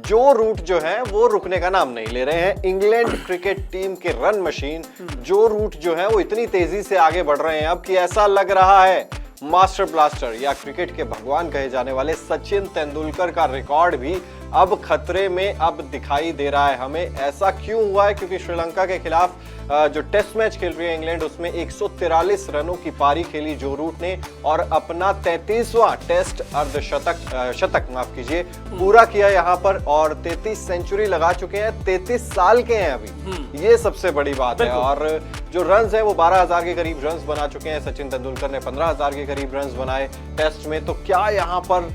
जो रूट जो है वो रुकने का नाम नहीं ले रहे हैं। इंग्लैंड क्रिकेट टीम के रन मशीन जो रूट जो है वो इतनी तेजी से आगे बढ़ रहे हैं अब कि ऐसा लग रहा है मास्टर ब्लास्टर या क्रिकेट के भगवान कहे जाने वाले सचिन तेंदुलकर का रिकॉर्ड भी अब खतरे में अब दिखाई दे रहा है हमें। ऐसा क्यों हुआ है? क्योंकि श्रीलंका के खिलाफ जो टेस्ट मैच खेल रही है इंग्लैंड, उसमें 143 रनों की पारी खेली जो रूट ने और अपना 33वां टेस्ट शतक पूरा किया यहाँ पर और 33 सेंचुरी लगा चुके हैं। 33 साल के हैं अभी, ये सबसे बड़ी बात है। और जो रन्स है वो 12,000 के करीब रन्स बना चुके हैं। सचिन तेंदुलकर ने 15,000 के करीब रन्स बनाए टेस्ट में। तो क्या यहाँ पर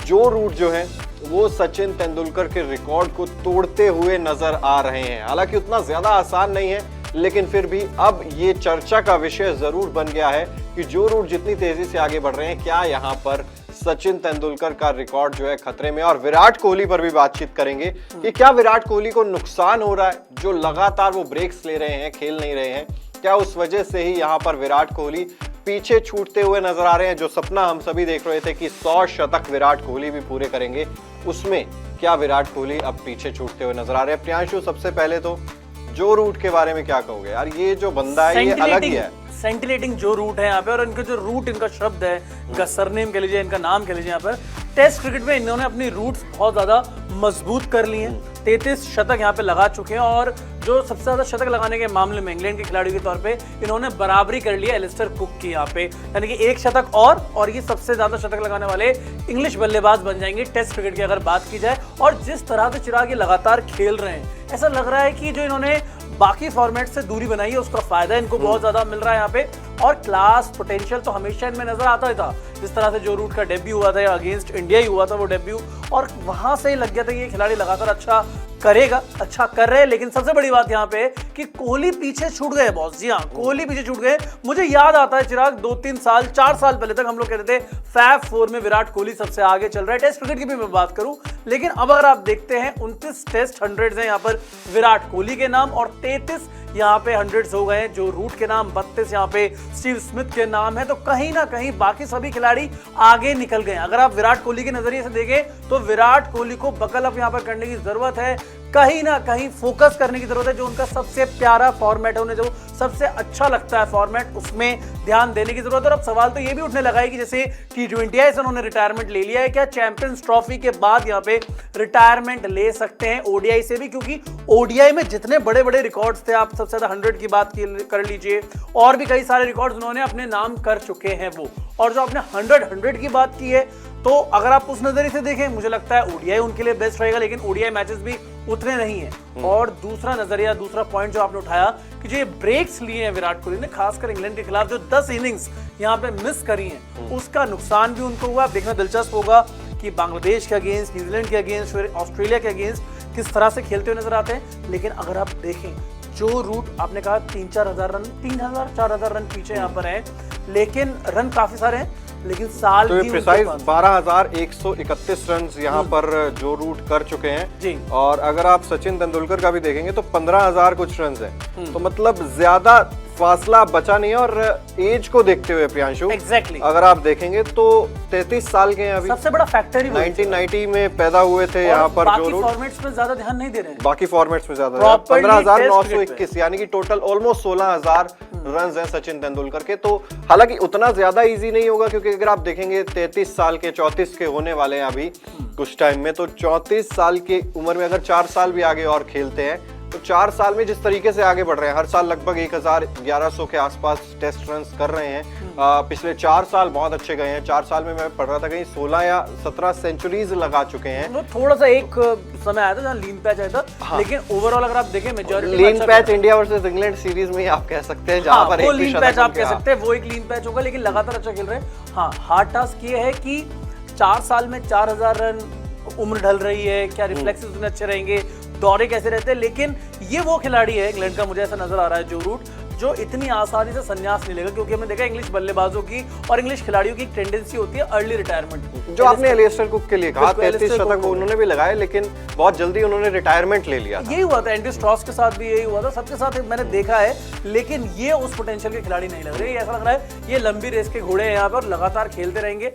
जो रूट जो है वो सचिन तेंदुलकर के रिकॉर्ड को तोड़ते हुए नजर आ रहे हैं? हालांकि उतना ज्यादा आसान नहीं है, लेकिन फिर भी अब ये चर्चा का विषय जरूर बन गया है कि जो रूट जितनी तेजी से आगे बढ़ रहे हैं, क्या यहाँ पर सचिन तेंदुलकर का रिकॉर्ड जो है खतरे में? और विराट कोहली पर भी बातचीत करेंगे कि क्या विराट कोहली को नुकसान हो रहा है जो लगातार वो ब्रेक्स ले रहे हैं, खेल नहीं रहे हैं? क्या उस वजह से ही यहाँ पर विराट कोहली पीछे छूटते हुए नजर आ रहे हैं? जो सपना हम सभी देख रहे थे कि 100 शतक विराट कोहली भी पूरे करेंगे, उसमें क्या विराट कोहली अब पीछे छूटते हुए नजर आ रहे हैं? प्रियांशु, सबसे पहले तो जो रूट के बारे में क्या कहोगे यार? ये जो बंदा है ये अलग ही है। सेंटिलेटिंग जो रूट है यहाँ पे, और इनका जो रूट, इनका शब्द है, इनका सरनेम कह लीजिए, इनका नाम कह लीजिए, यहाँ पर टेस्ट क्रिकेट में इन्होंने अपनी रूट्स बहुत ज्यादा मजबूत कर ली हैं। 33 शतक यहाँ पे लगा चुके हैं और जो सबसे ज्यादा शतक लगाने के मामले में इंग्लैंड के खिलाड़ियों के तौर पे इन्होंने बराबरी कर लिया एलिस्टर कुक की यहाँ पे, यानी कि 1 शतक और ये सबसे ज्यादा शतक लगाने वाले इंग्लिश बल्लेबाज बन जाएंगे टेस्ट क्रिकेट की अगर बात की जाए। और जिस तरह से चिराग ये लगातार खेल रहे हैं, ऐसा लग रहा है कि जो इन्होंने बाकी फॉर्मेट से दूरी बनाई है उसका फायदा इनको बहुत ज्यादा मिल रहा है यहाँ पे। और क्लास पोटेंशियल तो हमेशा इनमें नजर आता ही था। जिस तरह से जो रूट का डेब्यू हुआ था या अगेंस्ट इंडिया ही हुआ था वो डेब्यू, और वहां से ही लग गया था कि ये खिलाड़ी लगातार अच्छा करेगा, अच्छा कर रहे हैं। लेकिन सबसे बड़ी बात यहाँ पे कि कोहली पीछे छूट गए बॉस। जी हाँ, कोहली पीछे छूट गए। मुझे याद आता है चिराग 2-3 साल 4 साल पहले तक हम लोग कहते थे फैब 4 में विराट कोहली सबसे आगे चल रहा है। टेस्ट क्रिकेट की भी मैं बात करूं, लेकिन अब अगर आप देखते हैं 29 टेस्ट 100 हैं यहाँ पर विराट कोहली के नाम और 33 यहाँ पे 100 हो गए जो रूट के नाम, 32 यहाँ पे स्टीव स्मिथ के नाम है। तो कहीं ना कहीं बाकी सभी खिलाड़ी आगे निकल गए। अगर आप विराट कोहली के नजरिए से देखें तो विराट कोहली को बकल अप यहाँ पर करने की जरूरत है, कहीं ना कहीं फोकस करने की जरूरत है। जो उनका सबसे प्यारा फॉर्मेट है, उन्हें जो सबसे अच्छा लगता है फॉर्मेट, उसमें ध्यान देने की जरूरत है। और अब सवाल तो ये भी उठने लगा है कि जैसे T20 से उन्होंने रिटायरमेंट ले लिया है, क्या चैंपियंस ट्रॉफी के बाद यहाँ पे रिटायरमेंट ले सकते हैं ओडीआई से भी? क्योंकि ओडीआई में जितने बड़े बड़े रिकॉर्ड्स थे, आप सबसे ज्यादा 100 की बात कर लीजिए, और भी कई सारे रिकॉर्ड्स उन्होंने अपने नाम कर चुके हैं वो। और जो आपने 100 की बात की है, तो अगर आप उस नजरिए से देखें, मुझे लगता है ओडीआई उनके लिए बेस्ट रहेगा, लेकिन ओडीआई मैचेस भी उतने नहीं है। और दूसरा नजरिया, दूसरा पॉइंट जो आपने उठाया कि जो ये ब्रेक्स लिए हैं विराट कोहली ने, खासकर इंग्लैंड के खिलाफ जो 10 इनिंग्स यहाँ पे मिस करी हैं, उसका नुकसान भी उनको हुआ। देखना दिलचस्प होगा कि बांग्लादेश के अगेंस्ट, न्यूजीलैंड के अगेंस्ट, फिर ऑस्ट्रेलिया के अगेंस्ट किस तरह से खेलते हुए नजर आते हैं। लेकिन अगर आप देखें जो रूट आपने कहा 3-4 रन, 3,000-4,000 रन पीछे यहाँ पर है, लेकिन रन काफी सारे हैं, लेकिन साल तो प्रिसाइज 12,131 रन यहाँ पर जो रूट कर चुके हैं जी। और अगर आप सचिन तेंदुलकर का भी देखेंगे तो 15,000 कुछ रन है। तो मतलब ज्यादा फासला बचा नहीं है। और एज को देखते हुए प्रियांशु, Exactly. अगर आप देखेंगे तो 33 साल के हैं अभी। सबसे बड़ा फैक्टर ही 1990 में पैदा हुए थे यहाँ पर जो रूट। फॉर्मेट्स में ज्यादा ध्यान नहीं दे रहे हैं, बाकी फॉर्मेट्स में ज्यादा 15,921, यानी कि टोटल ऑलमोस्ट 16,000 रन हैं सचिन तेंदुलकर के। तो हालांकि उतना ज्यादा इजी नहीं होगा, क्योंकि अगर आप देखेंगे 33 साल के 34 के होने वाले हैं अभी कुछ टाइम में, तो 34 साल की उम्र में अगर 4 साल भी आगे और खेलते हैं तो 4 साल में जिस तरीके से आगे बढ़ रहे हैं, हर साल लगभग 1,1100 के आसपास टेस्ट रन कर रहे हैं। पिछले 4 साल बहुत अच्छे गए हैं। 4 साल में मैं पढ़ रहा था कहीं 16 या 17 सेंचुरीज लगा चुके हैं। वो थोड़ा सा एक समय आया था जहाँ लीन पैच आया था। हाँ। लेकिन ओवरऑल अगर आप देखें majority lean patch India versus England series में आप कह सकते हैं, जहां पर वो लीन पैच आप कह सकते हैं, वो एक लीन पैच होगा, लेकिन लगातार अच्छा खेल रहे हैं। हाँ, हार्ड टास्क ये है कि 4 साल में 4,000 रन, उम्र ढल रही है, क्या रिफ्लेक्सेस उतने अच्छे रहेंगे, दौरे कैसे रहते हैं। लेकिन ये वो खिलाड़ी है इंग्लैंड का, मुझे ऐसा नजर आ रहा है जो रूट, जो इतनी आसानी से संन्यास नहीं लेगा। क्योंकि हमने देखा इंग्लिश बल्लेबाजों की और इंग्लिश खिलाड़ियों की एक टेंडेंसी होती है अर्ली रिटायरमेंट। जो आपने एलिस्टर कुक के लिए कहा 33 शतक वो उन्होंने भी लगाए, लेकिन बहुत जल्दी उन्होंने रिटायरमेंट ले लिया। यही हुआ था एंडी स्ट्रॉस के साथ भी, यही हुआ था, सबके साथ मैंने देखा है। लेकिन ये उस पोटेंशियल के खिलाड़ी नहीं लग रहे। ऐसा लग रहा है ये लंबी रेस के घोड़े हैं यहाँ पर, लगातार खेलते रहेंगे।